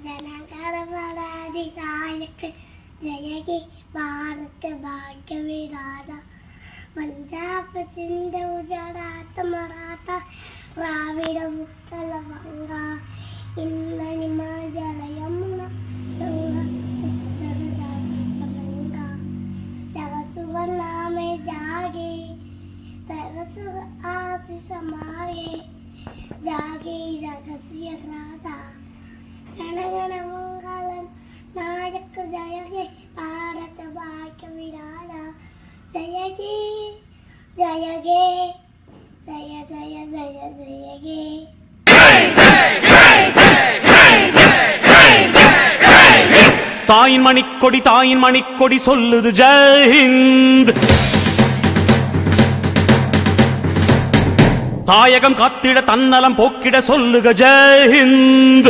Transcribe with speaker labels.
Speaker 1: जनगणमनाधिनायक जय हे भारत भाग्य विधाता पंजाब सिंध गुजरात मराठा द्राविड उत्कल गंगा हिमाचल यमुना गंगा जग सुवर्णा में जागे तग सुख आशीष मागे जागे जगसिय राधा जनगण मंगलम नायक जय हे भारत भाग्य विधाता जय हे जय हे जय जय जय जय हे
Speaker 2: தாயின் மணிக்கொடி சொல்லுது ஜெய் ஹிந்த். தாயகம் காத்திட தன்னலம் போக்கிட சொல்லுக ஜெய் ஹிந்த்.